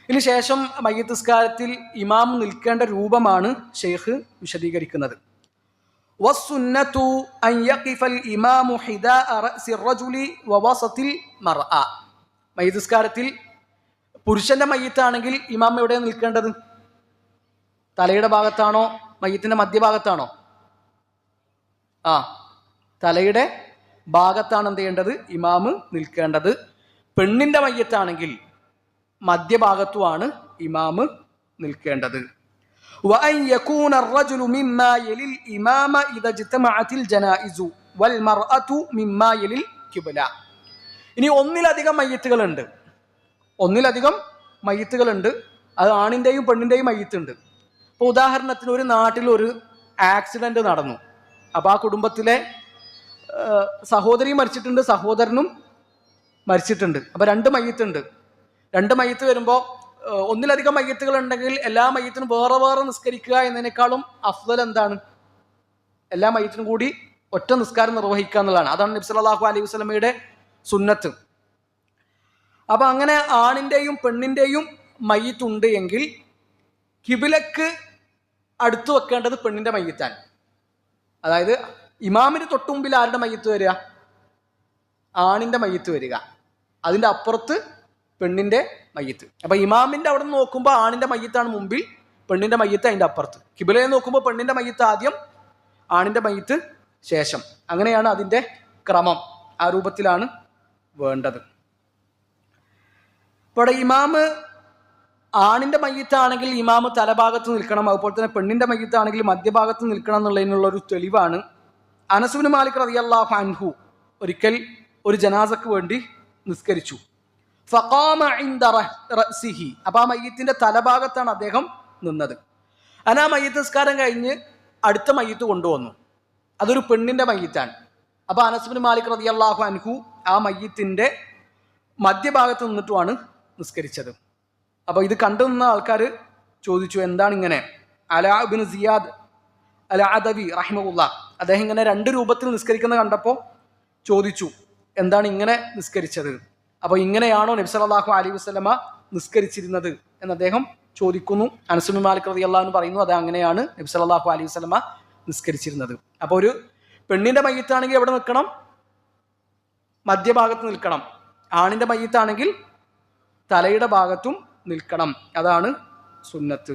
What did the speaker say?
ഇതിന് ശേഷം മയ്യിത്ത് നിസ്കാരത്തിൽ ഇമാം നിൽക്കേണ്ട രൂപമാണ് ഷെയ്ഖ് വിശദീകരിക്കുന്നത്. വസ്സുന്നതു അൻ യഖിഫൽ ഇമാമു ഹിദാഅ റഅസി റജുലി വവസതിൽ മർഅ. മയ്യിത്ത് നിസ്കാരത്തിൽ പുരുഷന്റെ മയ്യിത്താണെങ്കിൽ ഇമാം എവിടെയാണ് നിൽക്കേണ്ടത്? തലയുടെ ഭാഗത്താണോ മയ്യിത്തിന്റെ മധ്യഭാഗത്താണോ? തലയുടെ ഭാഗത്താണ് എന്ത് ചെയ്യേണ്ടത്? ഇമാമ് നിൽക്കേണ്ടത്. പെണ്ണിന്റെ മയ്യിത്താണെങ്കിൽ മധ്യഭാഗത്തുമാണ് ഇമാമ് നിൽക്കേണ്ടത്. وأن يكون الرجل مما يلي الإمام إذا اجتمعت الجنائز والمرأة مما يلي القبلة. ഇനി ഒന്നിലധികം മയ്യിത്തുകളുണ്ട്. അത് ആണിൻ്റെയും പെണ്ണിൻ്റെയും മയ്യിത്തുണ്ട്. ഇപ്പോൾ ഉദാഹരണത്തിന് ഒരു നാട്ടിൽ ഒരു ആക്സിഡന്റ് നടന്നു. അപ്പോൾ ആ കുടുംബത്തിലെ സഹോദരി മരിച്ചിട്ടുണ്ട്, സഹോദരനും മരിച്ചിട്ടുണ്ട്. അപ്പോൾ രണ്ട് മയ്യിത്ത് വരുമ്പോൾ ഒന്നിലധികം മയ്യിത്തുകൾ ഉണ്ടെങ്കിൽ എല്ലാ മയ്യിത്തിനും വേറെ വേറെ നിസ്കരിക്കുക എന്നതിനേക്കാളും അഫ്ദൽ എന്താണ്? എല്ലാ മയ്യിത്തിനും കൂടി ഒറ്റ നിസ്കാരം നിർവഹിക്കുക എന്നുള്ളതാണ്. അതാണ് നബി സല്ലല്ലാഹു അലൈഹി വസല്ലമയുടെ സുന്നത്ത്. അപ്പൊ അങ്ങനെ ആണിന്റെയും പെണ്ണിന്റെയും മയ്യിത്തുണ്ട് എങ്കിൽ കിബിലക്ക് അടുത്തു വെക്കേണ്ടത് പെണ്ണിന്റെ മയ്യിത്താണ്. അതായത് ഇമാമിന് തൊട്ടു മുമ്പിൽ ആരുടെ മയ്യിത്ത് വരിക? ആണിന്റെ മയ്യിത്ത് വരിക. അതിന്റെ അപ്പുറത്ത് പെണ്ണിന്റെ മയ്യിത്ത്. അപ്പൊ ഇമാമിന്റെ അവിടെ നിന്ന് നോക്കുമ്പോൾ ആണിന്റെ മയ്യിത്താണ് മുമ്പിൽ, പെണ്ണിന്റെ മയ്യിത്ത് അതിന്റെ അപ്പുറത്ത്. കിബിലയെ നോക്കുമ്പോൾ പെണ്ണിന്റെ മയ്യിത്ത് ആദ്യം, ആണിന്റെ മയ്യിത്ത് ശേഷം. അങ്ങനെയാണ് അതിന്റെ ക്രമം. ആ രൂപത്തിലാണ് വേണ്ടത്. ഇവിടെ ഇമാമ് ആണിന്റെ മയ്യിത്താണെങ്കിൽ ഇമാമ് തലഭാഗത്ത് നിൽക്കണം. അതുപോലെ തന്നെ പെണ്ണിന്റെ മയ്യിത്താണെങ്കിൽ മധ്യഭാഗത്ത് നിൽക്കണം എന്നുള്ളതിനുള്ള ഒരു തെളിവാണ് അനസ് ഇബ്നു മാലിക് റളിയല്ലാഹു അൻഹു ഒരിക്കൽ ഒരു ജനാസക്ക് വേണ്ടി നിസ്കരിച്ചു. ഫഖാമ ഇൻദ റഅസിഹി. അപ്പോൾ ആ മയ്യിത്തിന്റെ തലഭാഗത്താണ് അദ്ദേഹം നിന്നത്. ആ മയ്യിത്ത് നിസ്കാരം കഴിഞ്ഞ് അടുത്ത മയ്യിത്ത് കൊണ്ടുവന്നു. അതൊരു പെണ്ണിന്റെ മയ്യിത്താണ്. അപ്പോൾ അനസ് ഇബ്നു മാലിക് റളിയല്ലാഹു അൻഹു ആ മയ്യിത്തിന്റെ മധ്യഭാഗത്ത് നിന്നിട്ടുമാണ് നിസ്കരിച്ചത്. അപ്പോൾ ഇത് കണ്ടു നിന്ന ആൾക്കാർ ചോദിച്ചു, എന്താണ് ഇങ്ങനെ? അലാ ഇബ്നു സിയാദ് അൽ അദവി റഹിമഹുല്ലാഹ് അദ്ദേഹം ഇങ്ങനെ രണ്ട് രൂപത്തിൽ നിസ്കരിക്കുന്ന കണ്ടപ്പോൾ ചോദിച്ചു, എന്താണ് ഇങ്ങനെ നിസ്കരിച്ചത്? അപ്പോൾ ഇങ്ങനെയാണോ നബി സല്ലല്ലാഹു അലൈഹി വസല്ലമ നിസ്കരിച്ചിരുന്നത് എന്ന് അദ്ദേഹം ചോദിക്കുന്നു. അനസ് ഇബ്നു മാലിക് റളിയല്ലാഹു അൻഹു പറയുന്നു, അത് അങ്ങനെയാണ് നബി സല്ലല്ലാഹു അലൈഹി വസല്ലമ നിസ്കരിച്ചിരുന്നത്. അപ്പോൾ ഒരു പെണ്ണിന്റെ മയ്യിത്താണെങ്കിൽ എവിടെ നിൽക്കണം? മധ്യഭാഗത്ത് നിൽക്കണം. ആണിന്റെ മയ്യിത്താണെങ്കിൽ തലയുടെ ഭാഗത്തും നിൽക്കണം. അതാണ് സുന്നത്ത്.